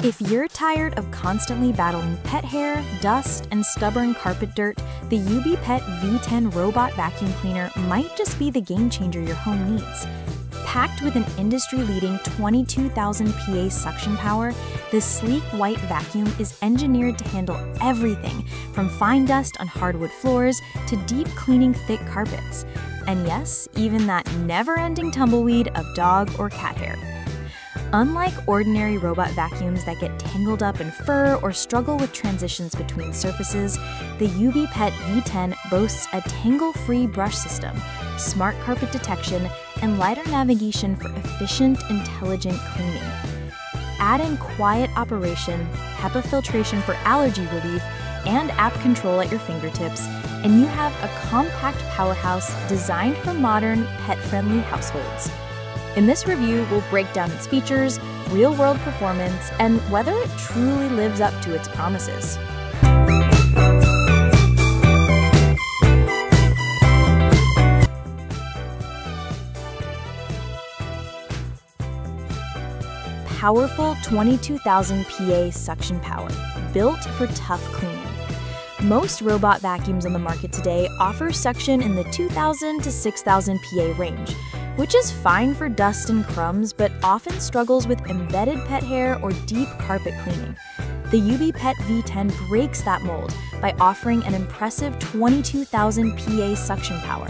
If you're tired of constantly battling pet hair, dust, and stubborn carpet dirt, the UBPET V10 robot vacuum cleaner might just be the game changer your home needs. Packed with an industry-leading 22,000 PA suction power, this sleek white vacuum is engineered to handle everything from fine dust on hardwood floors to deep cleaning thick carpets. And yes, even that never-ending tumbleweed of dog or cat hair. Unlike ordinary robot vacuums that get tangled up in fur or struggle with transitions between surfaces, the UBPET V10 boasts a tangle-free brush system, smart carpet detection, and LiDAR navigation for efficient, intelligent cleaning. Add in quiet operation, HEPA filtration for allergy relief, and app control at your fingertips, and you have a compact powerhouse designed for modern, pet-friendly households. In this review, we'll break down its features, real-world performance, and whether it truly lives up to its promises. Powerful 22,000 PA suction power, built for tough cleaning. Most robot vacuums on the market today offer suction in the 2,000 to 6,000 PA range, which is fine for dust and crumbs, but often struggles with embedded pet hair or deep carpet cleaning. The UBPET V10 breaks that mold by offering an impressive 22,000 PA suction power.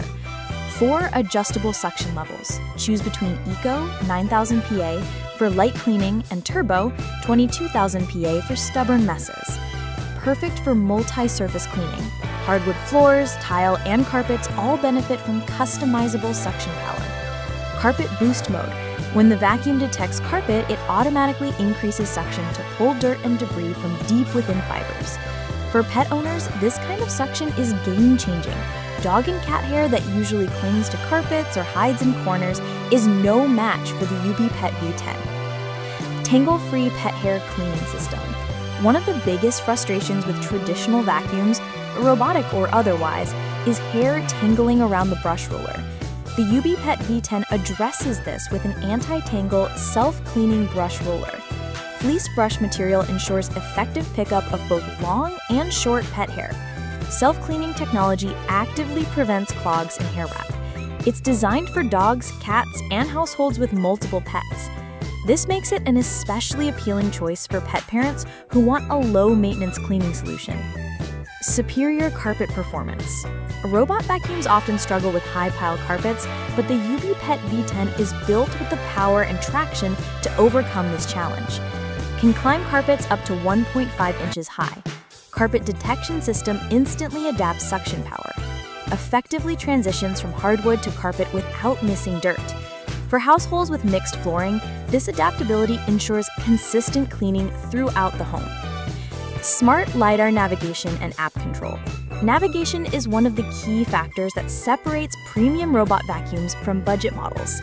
4 adjustable suction levels. Choose between Eco, 9,000 PA, for light cleaning, and Turbo, 22,000 PA for stubborn messes. Perfect for multi-surface cleaning. Hardwood floors, tile, and carpets all benefit from customizable suction power. Carpet Boost Mode. When the vacuum detects carpet, it automatically increases suction to pull dirt and debris from deep within fibers. For pet owners, this kind of suction is game-changing. Dog and cat hair that usually clings to carpets or hides in corners is no match for the UBPET V10. Tangle-free pet hair cleaning system. One of the biggest frustrations with traditional vacuums, robotic or otherwise, is hair tangling around the brush roller. The UBPET V10 addresses this with an anti-tangle, self-cleaning brush roller. Fleece brush material ensures effective pickup of both long and short pet hair. Self-cleaning technology actively prevents clogs and hair wrap. It's designed for dogs, cats, and households with multiple pets. This makes it an especially appealing choice for pet parents who want a low-maintenance cleaning solution. Superior carpet performance. Robot vacuums often struggle with high-pile carpets, but the UBPET V10 is built with the power and traction to overcome this challenge. Can climb carpets up to 1.5 inches high. Carpet detection system instantly adapts suction power. Effectively transitions from hardwood to carpet without missing dirt. For households with mixed flooring, this adaptability ensures consistent cleaning throughout the home. Smart LiDAR navigation and app control. Navigation is one of the key factors that separates premium robot vacuums from budget models.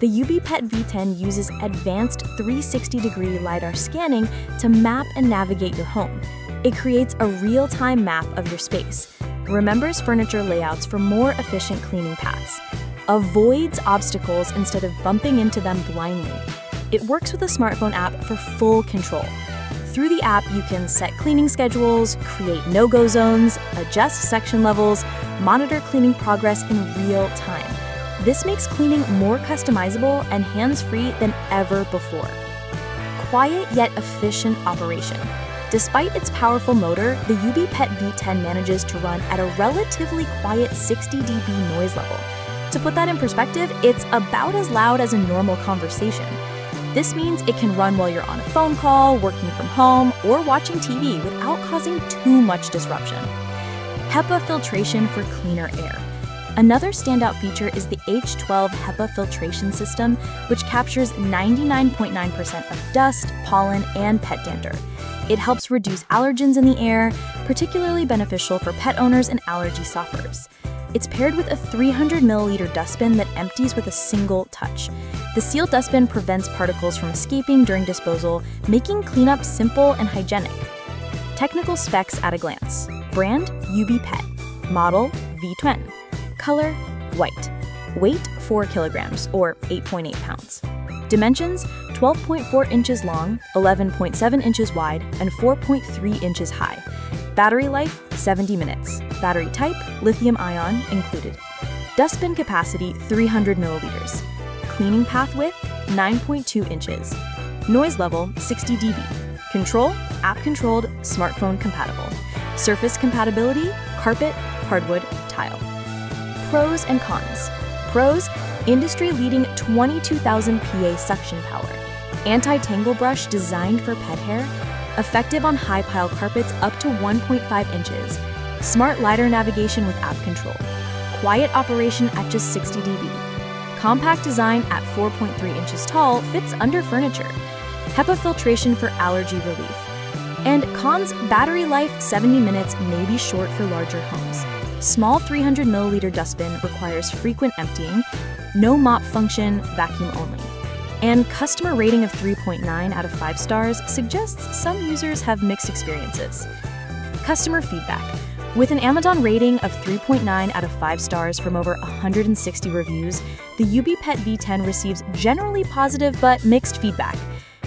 The UBPET V10 uses advanced 360-degree LiDAR scanning to map and navigate your home. It creates a real-time map of your space, remembers furniture layouts for more efficient cleaning paths, avoids obstacles instead of bumping into them blindly. It works with a smartphone app for full control. Through the app, you can set cleaning schedules, create no-go zones, adjust section levels, monitor cleaning progress in real time. This makes cleaning more customizable and hands-free than ever before. Quiet yet efficient operation. Despite its powerful motor, the UBPET V10 manages to run at a relatively quiet 60 dB noise level. To put that in perspective, it's about as loud as a normal conversation. This means it can run while you're on a phone call, working from home, or watching TV without causing too much disruption. HEPA filtration for cleaner air. Another standout feature is the H12 HEPA filtration system, which captures 99.9% of dust, pollen, and pet dander. It helps reduce allergens in the air, particularly beneficial for pet owners and allergy sufferers. It's paired with a 300 milliliter dustbin that empties with a single touch. The sealed dustbin prevents particles from escaping during disposal, making cleanup simple and hygienic. Technical specs at a glance. Brand, UBPET. Model, V10. Color, white. Weight, 4 kilograms, or 8.8 pounds. Dimensions, 12.4 inches long, 11.7 inches wide, and 4.3 inches high. Battery life, 70 minutes. Battery type, lithium-ion included. Dustbin capacity, 300 milliliters. Cleaning path width, 9.2 inches. Noise level, 60 dB. Control, app-controlled, smartphone compatible. Surface compatibility, carpet, hardwood, tile. Pros and cons. Pros, industry-leading 22,000 PA suction power. Anti-tangle brush designed for pet hair. Effective on high-pile carpets up to 1.5 inches. Smart LiDAR navigation with app control. Quiet operation at just 60 dB. Compact design at 4.3 inches tall fits under furniture. HEPA filtration for allergy relief. And cons, battery life 70 minutes may be short for larger homes. Small 300 milliliter dustbin requires frequent emptying. No mop function, vacuum only. And customer rating of 3.9 out of 5 stars suggests some users have mixed experiences. Customer feedback. With an Amazon rating of 3.9 out of 5 stars from over 160 reviews, the UBPET V10 receives generally positive but mixed feedback.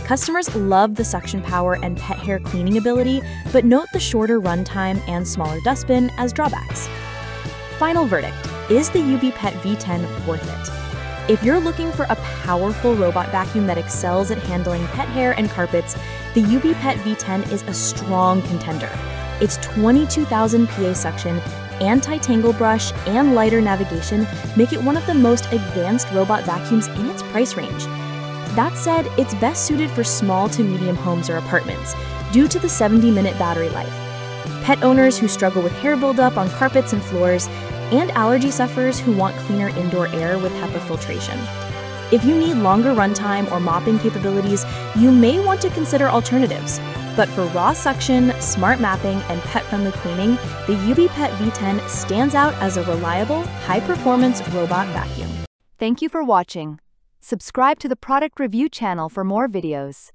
Customers love the suction power and pet hair cleaning ability, but note the shorter runtime and smaller dustbin as drawbacks. Final verdict, is the UBPET V10 worth it? If you're looking for a powerful robot vacuum that excels at handling pet hair and carpets, the UBPET V10 is a strong contender. Its 22,000 PA suction, anti-tangle brush, and lighter navigation make it one of the most advanced robot vacuums in its price range. That said, it's best suited for small to medium homes or apartments due to the 70-minute battery life. Pet owners who struggle with hair buildup on carpets and floors, and allergy sufferers who want cleaner indoor air with HEPA filtration. If you need longer runtime or mopping capabilities, you may want to consider alternatives. But for raw suction, smart mapping, and pet-friendly cleaning, the UBPET V10 stands out as a reliable, high-performance robot vacuum. Thank you for watching. Subscribe to the product review channel for more videos.